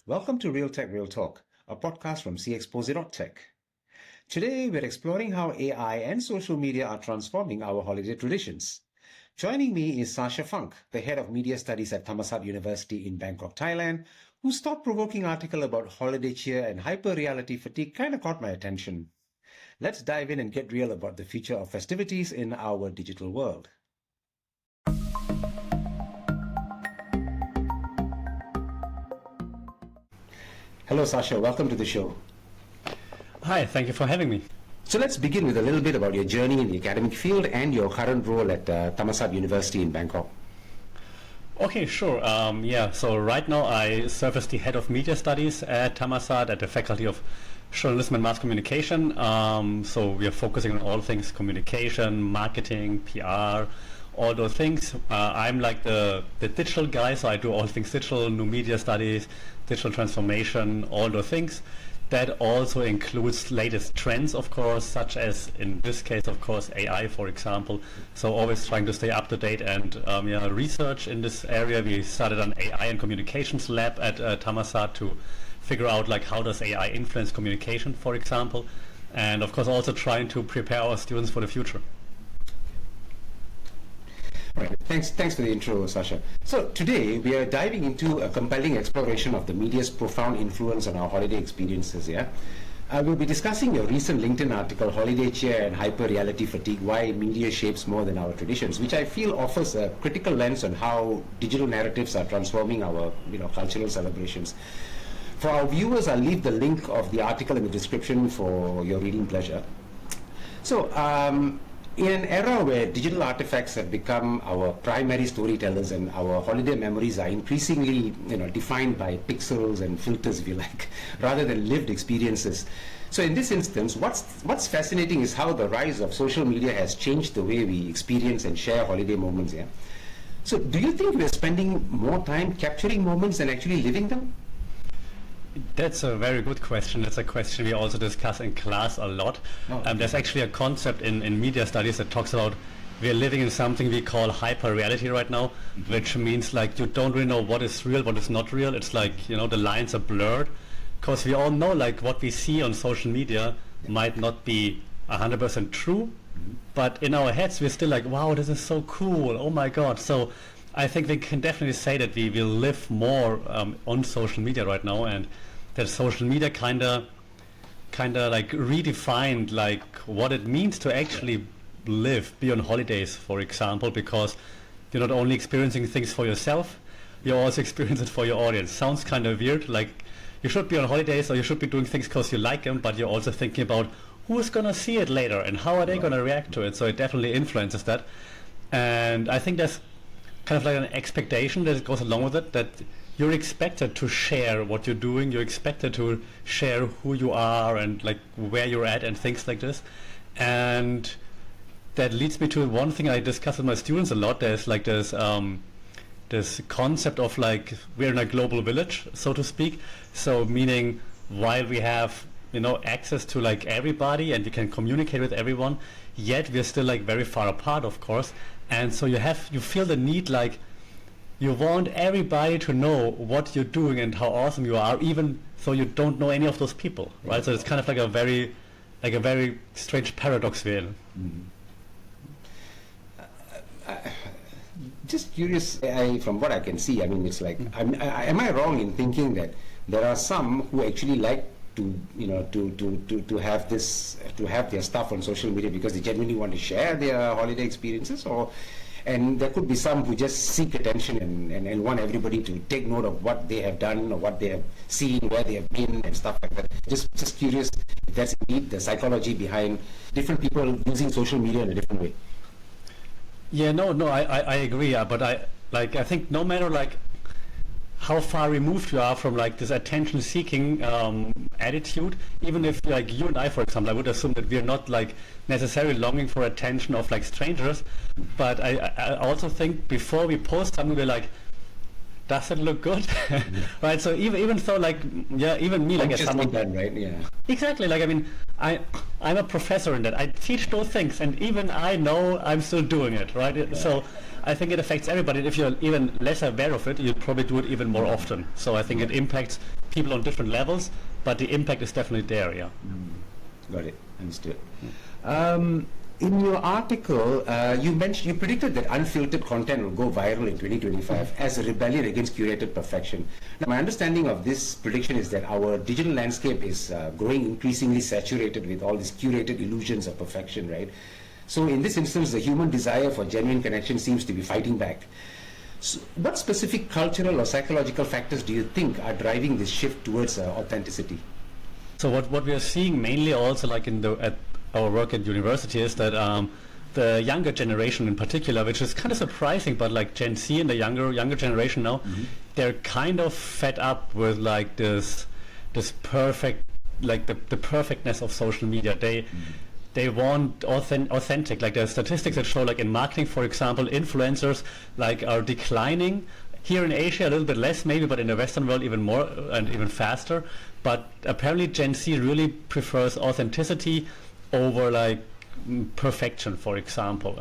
Welcome to Real Tech, Real Talk, a podcast from cxpose.tech. Today, we're exploring how AI and social media are transforming our holiday traditions. Joining me is Sascha, the head of media studies at Thammasat University in Bangkok, Thailand, whose thought-provoking article about holiday cheer and hyper-reality fatigue kind of caught my attention. Let's dive in and get real about the future of festivities in our digital world. Hello, Sascha. Welcome to the show. Hi, thank you for having me. So let's begin with a little bit about your journey in the academic field and your current role at Thammasat University in Bangkok. Okay, sure. So right now I serve as the head of media studies at Thammasat at the Faculty of Journalism and Mass Communication. So we are focusing on all things communication, marketing, PR, all those things. I'm like the digital guy, so I do all things digital, new media studies, digital transformation, all those things. That also includes latest trends, of course, such as, in this case, of course, AI, for example. So always trying to stay up to date and research in this area. We started an AI and communications lab at Thammasat to figure out like how does AI influence communication, for example. And of course, also trying to prepare our students for the future. Right. Thanks for the intro, Sascha. So today we are diving into a compelling exploration of the media's profound influence on our holiday experiences. We'll be discussing your recent LinkedIn article, Holiday Cheer and Hyper-Reality Fatigue, Why Media Shapes More Than Our Traditions, which I feel offers a critical lens on how digital narratives are transforming our cultural celebrations. For our viewers, I'll leave the link of the article in the description for your reading pleasure. So, in an era where digital artifacts have become our primary storytellers and our holiday memories are increasingly defined by pixels and filters, if you like, rather than lived experiences. So in this instance, what's fascinating is how the rise of social media has changed the way we experience and share holiday moments. So do you think we're spending more time capturing moments than actually living them? That's a very good question. That's a question we also discuss in class a lot. There's actually a concept in media studies that talks about we're living in something we call hyper-reality right now, which means like you don't really know what is real, what is not real. It's like, the lines are blurred, because we all know like what we see on social media might not be 100% true, but in our heads we're still like, wow, this is so cool, oh my god. So I think we can definitely say that we will live more on social media right now, and that social media kind of like redefined like what it means to actually live, be on holidays, for example, because you're not only experiencing things for yourself, you're also experiencing it for your audience. Sounds kind of weird, like you should be on holidays or you should be doing things because you like them, but you're also thinking about who's going to see it later and how are they going to react to it. So it definitely influences that, and I think there's kind of like an expectation that goes along with it, that you're expected to share what you're doing, you're expected to share who you are and like where you're at and things like this. And that leads me to one thing I discuss with my students a lot. There's like this concept of like we're in a global village, so to speak. So meaning while we have access to like everybody and you can communicate with everyone, yet we're still like very far apart, of course. And so you feel the need, like you want everybody to know what you're doing and how awesome you are, even though you don't know any of those people, right? So it's kind of like a very strange paradox we're in. Just curious, from what I can see, it's like, am I wrong in thinking that there are some who actually like to have their stuff on social media because they genuinely want to share their holiday experiences, and there could be some who just seek attention and want everybody to take note of what they have done or what they have seen, where they have been and stuff like that. Just curious if that's indeed the psychology behind different people using social media in a different way. Yeah, I agree, but I think no matter like how far removed you are from like this attention-seeking attitude, even if like you and I, for example, I would assume that we're not like necessarily longing for attention of like strangers, but I also think before we post something, we're like, does it look good? Right? So even though like, even me, like as someone, done, right? Yeah. Exactly. Like, I'm a professor in that. I teach those things, and even I know I'm still doing it, right? Yeah. So I think it affects everybody. If you're even less aware of it, you'll probably do it even more often. So I think it impacts people on different levels, but the impact is definitely there, yeah. Got it. Understood. In your article, you predicted that unfiltered content will go viral in 2025 as a rebellion against curated perfection. Now, my understanding of this prediction is that our digital landscape is growing increasingly saturated with all these curated illusions of perfection, right? So in this instance, the human desire for genuine connection seems to be fighting back. So what specific cultural or psychological factors do you think are driving this shift towards authenticity? So what we are seeing mainly also like at our work at university is that the younger generation in particular, which is kind of surprising, but like Gen Z and the younger generation now, they're kind of fed up with like this perfect, like the perfectness of social media. They want authentic. Like there are statistics that show, like in marketing, for example, influencers like are declining. Here in Asia, a little bit less maybe, but in the Western world even more and even faster. But apparently Gen Z really prefers authenticity over like perfection, for example.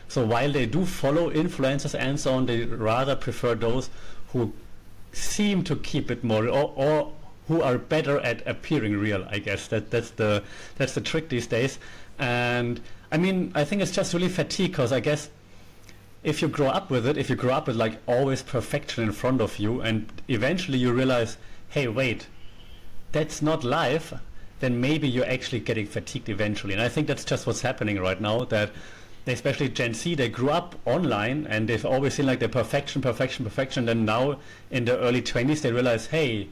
So while they do follow influencers and so on, they rather prefer those who seem to keep it more, or who are better at appearing real. I guess that's the trick these days. And I mean, I think it's just really fatigue, because I guess if you grow up with it, if you grow up with like always perfection in front of you, and eventually you realize, hey, wait, that's not life, then maybe you're actually getting fatigued eventually. And I think that's just what's happening right now, that especially Gen Z, they grew up online and they've always seen like the perfection. Then now in the early 20s, they realize, hey,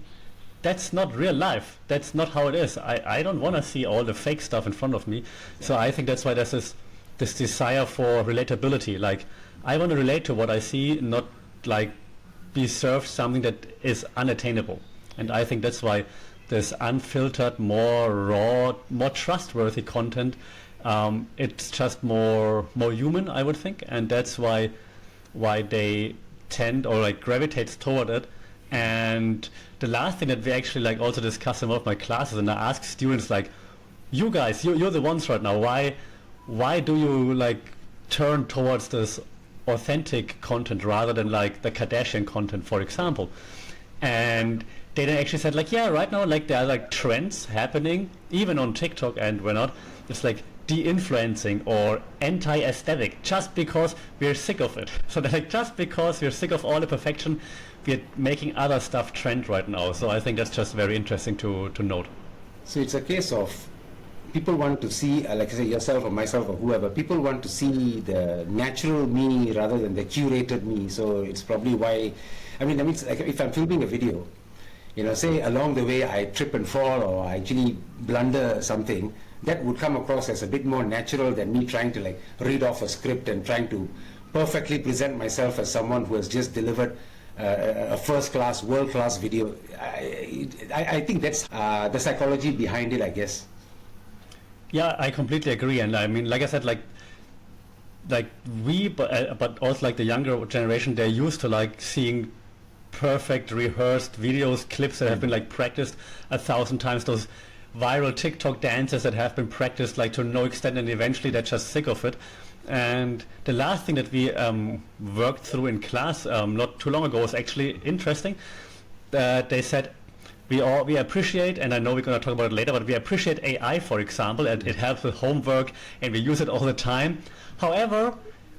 that's not real life. That's not how it is. I don't want to see all the fake stuff in front of me. So I think that's why there's this desire for relatability. Like, I want to relate to what I see, not like be served something that is unattainable. And I think that's why this unfiltered, more raw, more trustworthy content, it's just more human, I would think, and that's why they tend or like gravitates toward it. And the last thing that we actually like also discuss in one of my classes, and I ask students like, you guys, you're the ones right now, why do you like turn towards this authentic content rather than like the Kardashian content, for example? And they then actually said like, yeah, right now like there are like trends happening even on TikTok and whatnot. It's like de-influencing or anti-aesthetic, just because we're sick of it. So they're like, just because we're sick of all the perfection, we're making other stuff trend right now. So I think that's just very interesting to note. So it's a case of people want to see, like I say, yourself or myself or whoever, people want to see the natural me rather than the curated me. So it's probably why, I mean, it's like if I'm filming a video, you know, say along the way I trip and fall or I actually blunder something, that would come across as a bit more natural than me trying to like read off a script and trying to perfectly present myself as someone who has just delivered a first-class, world-class video. I think that's the psychology behind it, I guess. Yeah, I completely agree. And I mean, like I said, like we, but also like the younger generation, they're used to like seeing perfect rehearsed videos, clips that have been like practiced 1,000 times, those viral TikTok dances that have been practiced like to no extent, and eventually they're just sick of it. And the last thing that we worked through in class not too long ago was actually interesting. They said we appreciate, and I know we're going to talk about it later, but we appreciate AI, for example, and it helps with homework and we use it all the time. However,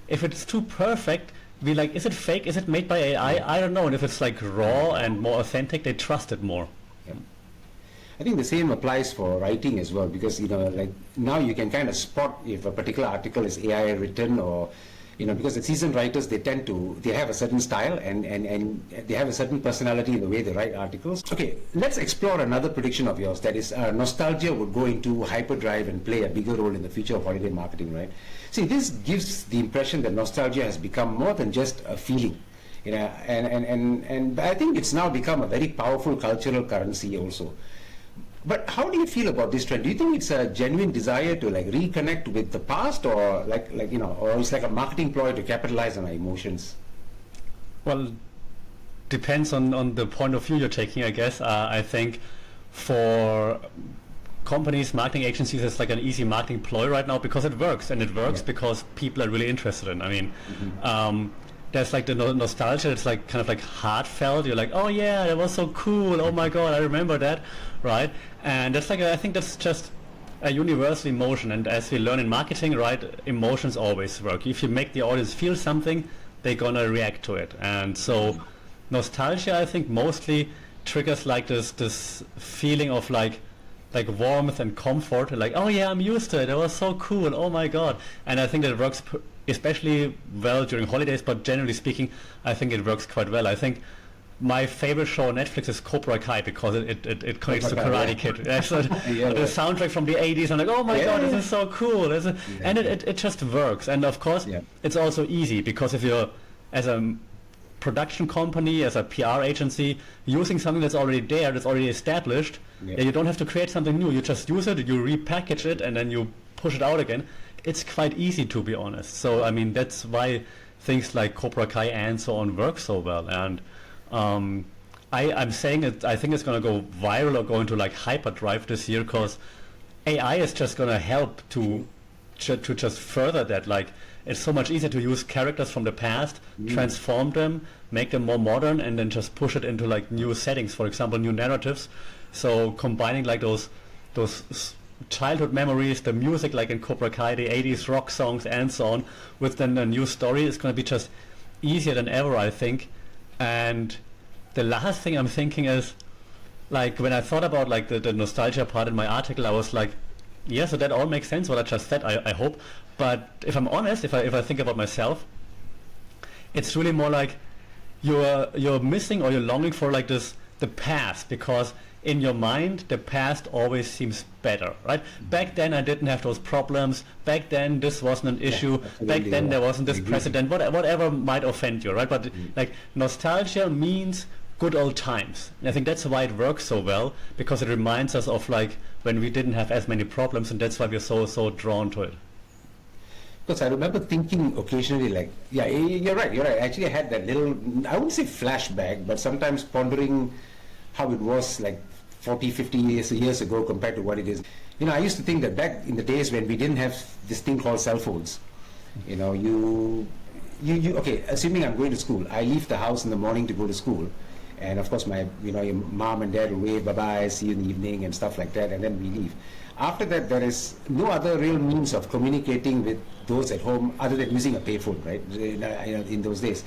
if it's too perfect, we like, is it fake? Is it made by AI? I don't know. And if it's like raw and more authentic, they trust it more. Yeah. I think the same applies for writing as well, because, you know, like now you can kind of spot if a particular article is AI written, or, you know, because the seasoned writers, they have a certain style and they have a certain personality in the way they write articles. Okay, let's explore another prediction of yours, that is nostalgia would go into hyperdrive and play a bigger role in the future of holiday marketing, right? See, this gives the impression that nostalgia has become more than just a feeling, you know, and I think it's now become a very powerful cultural currency also. But how do you feel about this trend? Do you think it's a genuine desire to like reconnect with the past, or like you know, or it's like a marketing ploy to capitalize on our emotions? Well, depends on the point of view you're taking, I guess. I think for companies, marketing agencies, it's like an easy marketing ploy right now because it works, and it works because people are really interested in. I mean, there's like the nostalgia. It's like kind of like heartfelt. You're like, oh yeah, that was so cool. Oh my god, I remember that, right? And that's like I think that's just a universal emotion. And as we learn in marketing, right, emotions always work. If you make the audience feel something, they're gonna react to it. And so nostalgia, I think, mostly triggers like this feeling of like warmth and comfort, like, oh yeah, I'm used to it, it was so cool, oh my god. And I think that it works especially well during holidays, but generally speaking, I think it works quite well. I think my favorite show on Netflix is Cobra Kai because it connects to Karate Kid. Yeah, so the soundtrack from the 80s, I'm like, oh my god, this is so cool. And it just works. And of course, it's also easy because if you're, as a production company, as a PR agency, using something that's already there, that's already established, you don't have to create something new. You just use it, you repackage it, and then you push it out again. It's quite easy, to be honest. So I mean, that's why things like Cobra Kai and so on work so well. And I'm saying it, I think it's going to go viral or go into like hyperdrive this year because AI is just going to help to just further that. Like, it's so much easier to use characters from the past, transform them, make them more modern, and then just push it into like new settings, for example, new narratives. So combining like those childhood memories, the music like in Cobra Kai, the 80s rock songs and so on, with then a new story is going to be just easier than ever, I think. And the last thing I'm thinking is, like, when I thought about like the nostalgia part in my article, I was like, yeah, so that all makes sense what I just said, I hope. But if I'm honest, if I think about myself, it's really more like you're missing or you're longing for like the past, because in your mind the past always seems better, right? Back then I didn't have those problems, back then this wasn't an issue, back then there wasn't this precedent, whatever might offend you, right? But like nostalgia means good old times. And I think that's why it works so well, because it reminds us of like when we didn't have as many problems, and that's why we're so drawn to it. Because I remember thinking occasionally like, yeah, you're right. Actually I had that little, I wouldn't say flashback, but sometimes pondering how it was like 40, 50 years ago compared to what it is. You know, I used to think that back in the days when we didn't have this thing called cell phones, you know, you okay, assuming I'm going to school, I leave the house in the morning to go to school. And of course, your mom and dad will wave, bye-bye, see you in the evening and stuff like that, and then we leave. After that, there is no other real means of communicating with those at home other than using a payphone, right, in those days.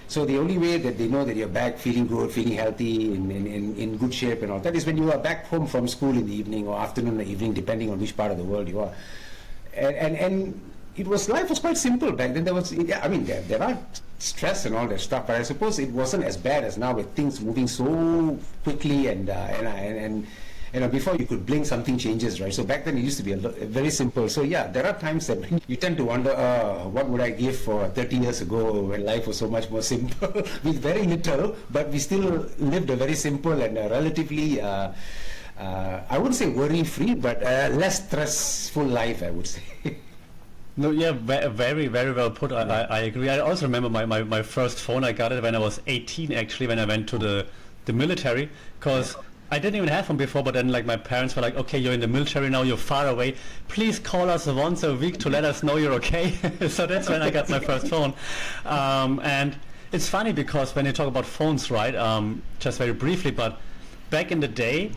So the only way that they know that you're back feeling good, feeling healthy, in good shape and all that is when you are back home from school in the evening or afternoon or evening, depending on which part of the world you are. And life was quite simple back then. There was, I mean, there are stress and all that stuff, but I suppose it wasn't as bad as now with things moving so quickly and before you could blink, something changes, right? So back then it used to be very simple. So yeah, there are times that you tend to wonder, what would I give for 30 years ago when life was so much more simple with very little, but we still lived a very simple and relatively, I wouldn't say worry-free, but less stressful life, I would say. No, yeah, very, very well put. I agree. I also remember my first phone. I got it when I was 18, actually, when I went to the military, because I didn't even have one before, but then like my parents were like, okay, you're in the military now, you're far away, please call us once a week to let us know you're okay. So that's when I got my first phone. And it's funny because when you talk about phones, right, just very briefly, but back in the day,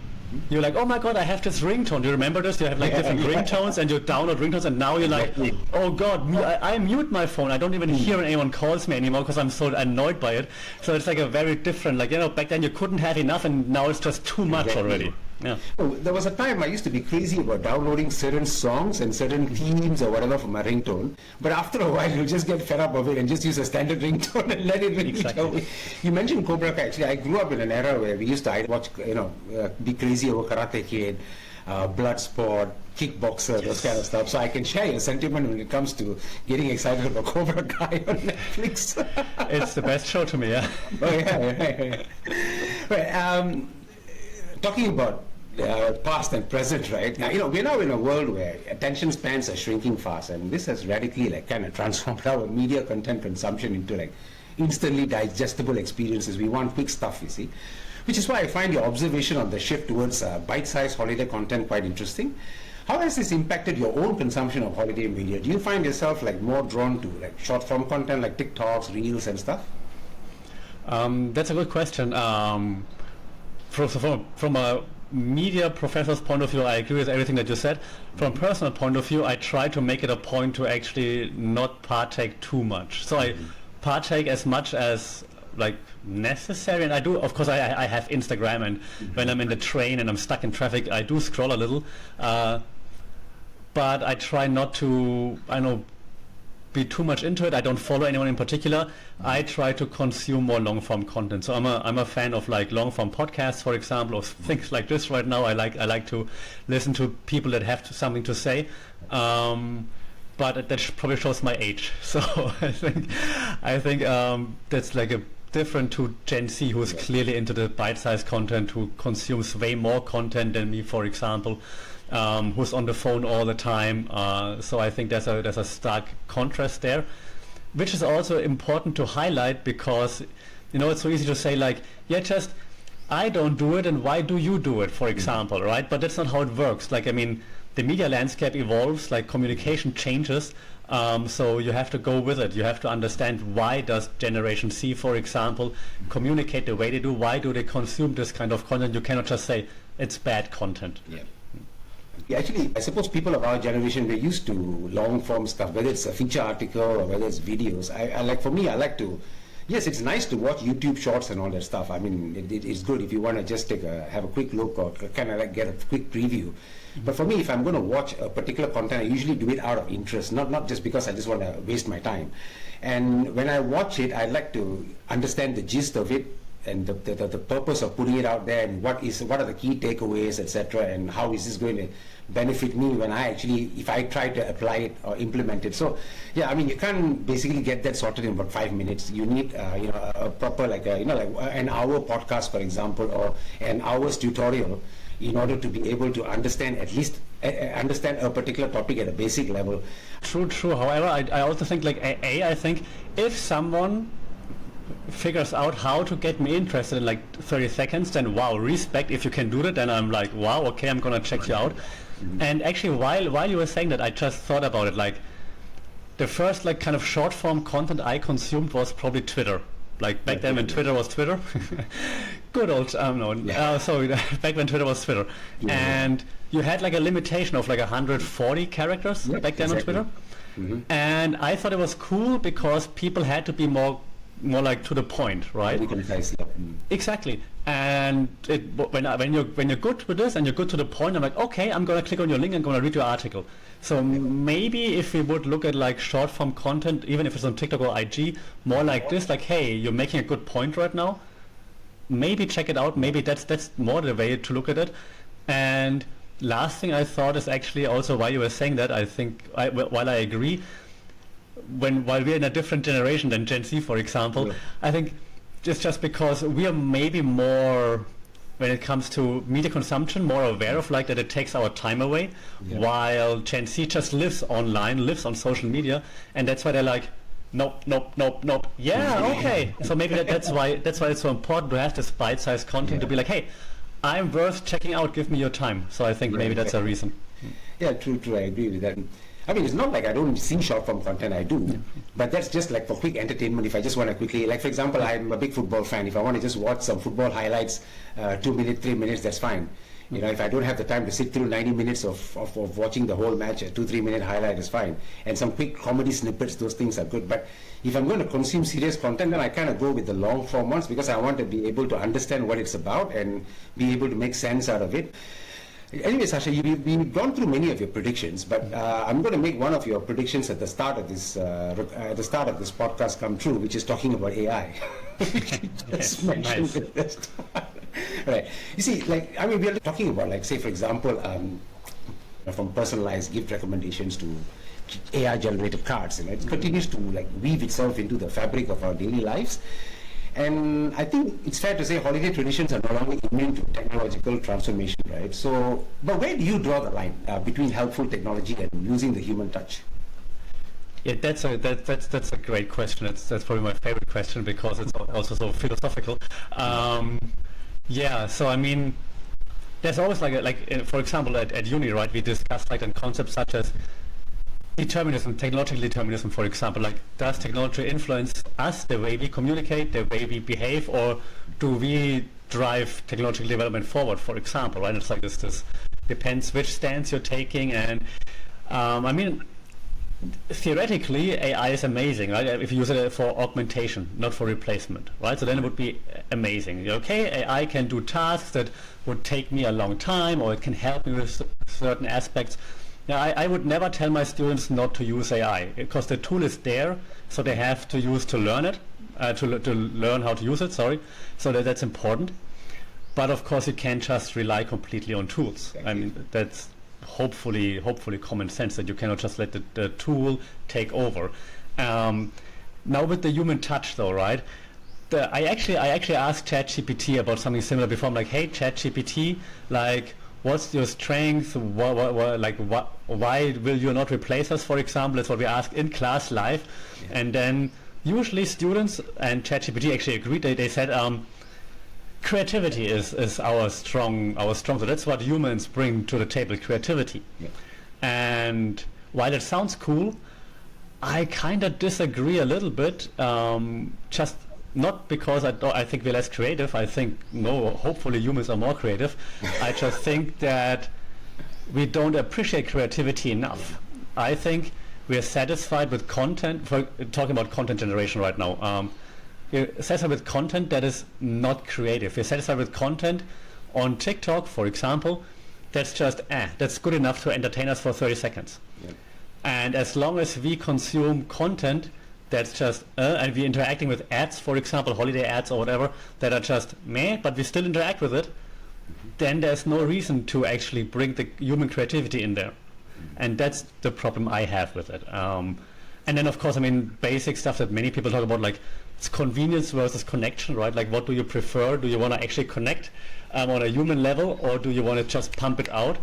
you're like, oh my god, I have this ringtone. Do you remember this? You have like different ringtones and you download ringtones, and now you're like, oh god, I mute my phone. I don't even hear when anyone calls me anymore because I'm so annoyed by it. So it's like a very different, like, you know, back then you couldn't have enough and now it's just too much already. Yeah. Oh, there was a time I used to be crazy about downloading certain songs and certain themes or whatever for my ringtone, but after a while you'll just get fed up of it and just use a standard ringtone and let it ring. Exactly. You mentioned Cobra Kai. Actually, I grew up in an era where we used to watch, be crazy over Karate Kid, Bloodsport, Kickboxer, those kind of stuff. So I can share your sentiment when it comes to getting excited about Cobra Kai on Netflix. It's the best show to me, yeah. Oh yeah. Right. Talking about past and present, right? Now, we're now in a world where attention spans are shrinking fast, and this has radically kind of transformed our media content consumption into instantly digestible experiences. We want quick stuff, you see, which is why I find your observation on the shift towards bite-sized holiday content quite interesting. How has this impacted your own consumption of holiday media? Do you find yourself like more drawn to like short form content like TikToks, Reels and stuff? That's a good question. From a media professor's point of view, I agree with everything that you said. From a personal point of view, I try to make it a point to actually not partake too much. So I partake as much as like necessary, and I do, of course, I have Instagram, and when I'm in the train and I'm stuck in traffic, I do scroll a little, but I try not to, be too much into it. I don't follow anyone in particular. I try to consume more long-form content. So I'm a fan of like long-form podcasts, for example, or things like this right now. I like to listen to people that have something to say. But that probably shows my age. So I think that's like a different to Gen Z, who is clearly into the bite-sized content, who consumes way more content than me, for example, who's on the phone all the time. So I think there's a stark contrast there, which is also important to highlight, because it's so easy to say like, yeah, just I don't do it, and why do you do it, for example, right? But that's not how it works. Like, I mean, the media landscape evolves, like communication changes, so you have to go with it. You have to understand, why does Generation C, for example, communicate the way they do? Why do they consume this kind of content? You cannot just say it's bad content. Yeah, actually, I suppose people of our generation, we're used to long form stuff, whether it's a feature article or whether it's videos. For me, I like to. Yes, it's nice to watch YouTube shorts and all that stuff. I mean, it's good if you want to just have a quick look or kind of like get a quick preview. But for me, if I'm going to watch a particular content, I usually do it out of interest, not just because I just want to waste my time. And when I watch it, I like to understand the gist of it and the purpose of putting it out there, and what are the key takeaways, etc., and how is this going to benefit me when if I try to apply it or implement it. So yeah, I mean, you can't basically get that sorted in about 5 minutes. You need a proper like an hour podcast, for example, or an hour's tutorial, in order to be able to understand understand a particular topic at a basic level. True. However, I also think like I think if someone figures out how to get me interested in like 30 seconds, then wow, respect. If you can do that, then I'm like, wow, okay, I'm gonna check you out. And actually, while you were saying that, I just thought about it. Like, the first like kind of short form content I consumed was probably Twitter. Like back then when Twitter was Twitter. Good old sorry, back when Twitter was Twitter. And you had like a limitation of like 140 characters back then on Twitter. And I thought it was cool because people had to be more like to the point, right? Exactly. And when you're good with this and you're good to the point, I'm like, okay, I'm gonna click on your link and gonna read your article. So maybe if we would look at like short form content, even if it's on TikTok or IG, more like this, like, hey, you're making a good point right now, maybe check it out. Maybe that's more the way to look at it. And last thing I thought is actually also, while you were saying that, I think while I agree, while we're in a different generation than Gen Z, for example, I think it's just because we are maybe more, when it comes to media consumption, more aware of like that it takes our time away, while Gen Z just lives online, lives on social media, and that's why they're like, nope. Yeah, okay. So maybe that's why it's so important to have this bite-sized content, to be like, hey, I'm worth checking out, give me your time. So I think maybe that's a reason. Yeah, true, I agree with that. I mean, it's not like I don't see short form content, I do, but that's just like for quick entertainment. If I just want to quickly, like for example, I'm a big football fan. If I want to just watch some football highlights, 2 minutes, 3 minutes, that's fine. If I don't have the time to sit through 90 minutes of watching the whole match, a 2-3 minute highlight is fine. And some quick comedy snippets, those things are good. But if I'm going to consume serious content, then I kind of go with the long form ones, because I want to be able to understand what it's about and be able to make sense out of it. Anyway, Sascha, we've gone through many of your predictions, but I'm going to make one of your predictions at the start of this podcast come true, which is talking about AI. Just mentioned nice. Right. You see, like, I mean, we are talking about, like, say, for example, from personalized gift recommendations to AI-generated cards, and it continues to like weave itself into the fabric of our daily lives. And I think it's fair to say holiday traditions are no longer immune to technological transformation, right? So, but where do you draw the line between helpful technology and using the human touch? Yeah, that's a great question. That's probably my favorite question, because it's also so philosophical. Yeah, so I mean, there's always for example, at uni, right, we discussed like a concept such as determinism, technological determinism, for example. Like, does technology influence us, the way we communicate, the way we behave, or do we drive technological development forward, for example, right? It's like this depends which stance you're taking. And I mean, theoretically, AI is amazing, right? If you use it for augmentation, not for replacement, right? So then it would be amazing. Okay, AI can do tasks that would take me a long time, or it can help me with certain aspects. Now, I would never tell my students not to use AI, because the tool is there, so they have to use to learn it, to learn how to use it, sorry. So that's important. But of course, you can't just rely completely on tools. I mean, that's hopefully common sense, that you cannot just let the tool take over. Now with the human touch though, right? I actually asked ChatGPT about something similar before. I'm like, hey ChatGPT, like, what's your strength? Why will you not replace us, for example? That's what we asked in class live. Yeah. And then usually students and ChatGPT actually agreed. They said creativity is our strong. So that's what humans bring to the table, creativity. Yeah. And while it sounds cool, I kind of disagree a little bit. Just not because I think we're less creative. I think, no, hopefully humans are more creative. I just think that we don't appreciate creativity enough. I think we're satisfied with content, talking about content generation right now. We're satisfied with content that is not creative. We're satisfied with content on TikTok, for example, that's just, that's good enough to entertain us for 30 seconds. Yeah. And as long as we consume content that's just, and we're interacting with ads, for example, holiday ads or whatever, that are just meh, but we still interact with it, then there's no reason to actually bring the human creativity in there. And that's the problem I have with it. And then, of course, I mean, basic stuff that many people talk about, like it's convenience versus connection, right? Like, what do you prefer? Do you want to actually connect on a human level, or do you want to just pump it out?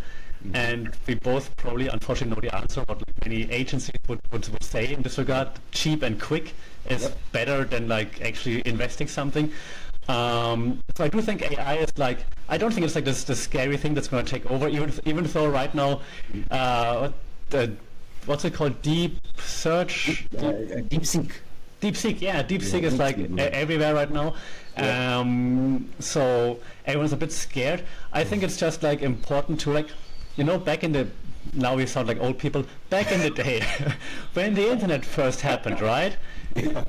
And we both probably, unfortunately, know the answer. What like many agencies would say in this regard: cheap and quick is better than like actually investing something. So I do think AI is like, I don't think it's like this scary thing that's going to take over. Even though right now, what's it called? Deep search, DeepSeek. DeepSeek, yeah, DeepSeek is like everywhere right now. So everyone's a bit scared. I think it's just like important to like, you know, back in the, now we sound like old people, back in the day, when the internet first happened, right? Yeah.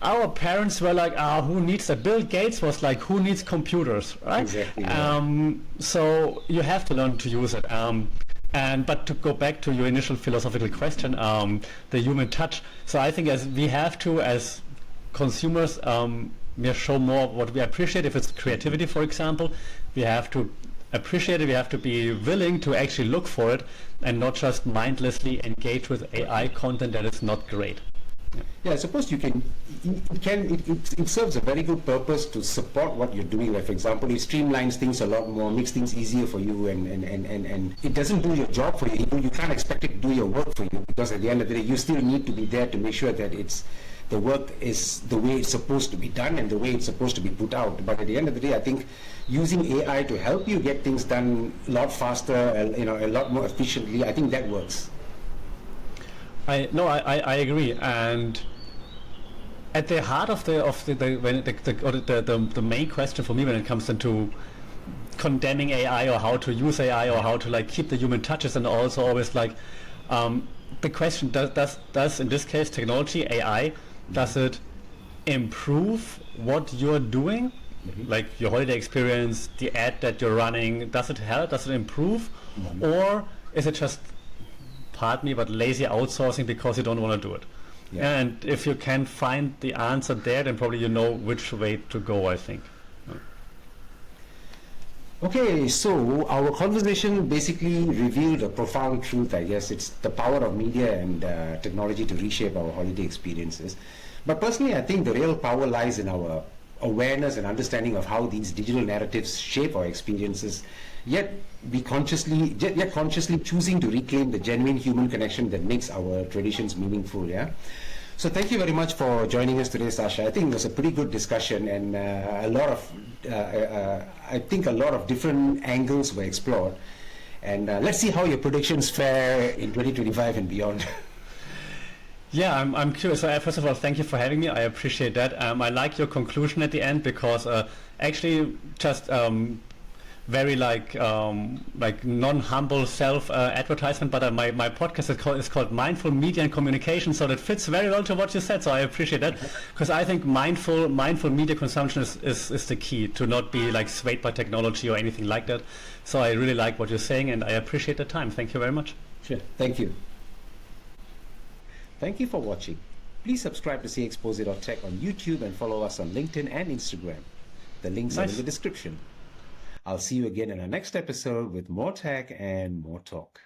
Our parents were like, who needs that? Bill Gates was like, who needs computers, right? Exactly. So you have to learn to use it. But to go back to your initial philosophical question, the human touch. So I think as we have to, as consumers, we show more what we appreciate. If it's creativity, for example, we have to appreciate it. We have to be willing to actually look for it and not just mindlessly engage with AI content that is not great. Yeah, I suppose it serves a very good purpose to support what you're doing. Like, for example, it streamlines things a lot more, makes things easier for you, and it doesn't do your job for you. You can't expect it to do your work for you, because at the end of the day, you still need to be there to make sure that the work is the way it's supposed to be done and the way it's supposed to be put out. But at the end of the day, I think using AI to help you get things done a lot faster, a lot more efficiently, I think that works. I agree, and at the heart of the main question for me when it comes into condemning AI or how to use AI or how to like keep the human touches, and also always like the question, does in this case technology, AI, does it improve what you're doing? Like your holiday experience, the ad that you're running, does it help? Does it improve? Or is it just, pardon me, but lazy outsourcing because you don't want to do it? Yeah. And if you can find the answer there, then probably you know which way to go, I think. Okay, so our conversation basically revealed a profound truth, I guess. It's the power of media and technology to reshape our holiday experiences. But personally, I think the real power lies in our awareness and understanding of how these digital narratives shape our experiences, yet consciously choosing to reclaim the genuine human connection that makes our traditions meaningful. Yeah. So thank you very much for joining us today, Sascha. I think it was a pretty good discussion, and I think a lot of different angles were explored. And let's see how your predictions fare in 2025 and beyond. Yeah, I'm curious. So first of all, thank you for having me. I appreciate that. I like your conclusion at the end because actually just very like non-humble self-advertisement, but my podcast is called Mindful Media and Communication, so that fits very well to what you said, so I appreciate that, because I think mindful media consumption is the key, to not be like swayed by technology or anything like that. So I really like what you're saying, and I appreciate the time. Thank you very much. Sure. Thank you. Thank you for watching. Please subscribe to cxpose.tech on YouTube and follow us on LinkedIn and Instagram. The links are in the description. I'll see you again in our next episode with more tech and more talk.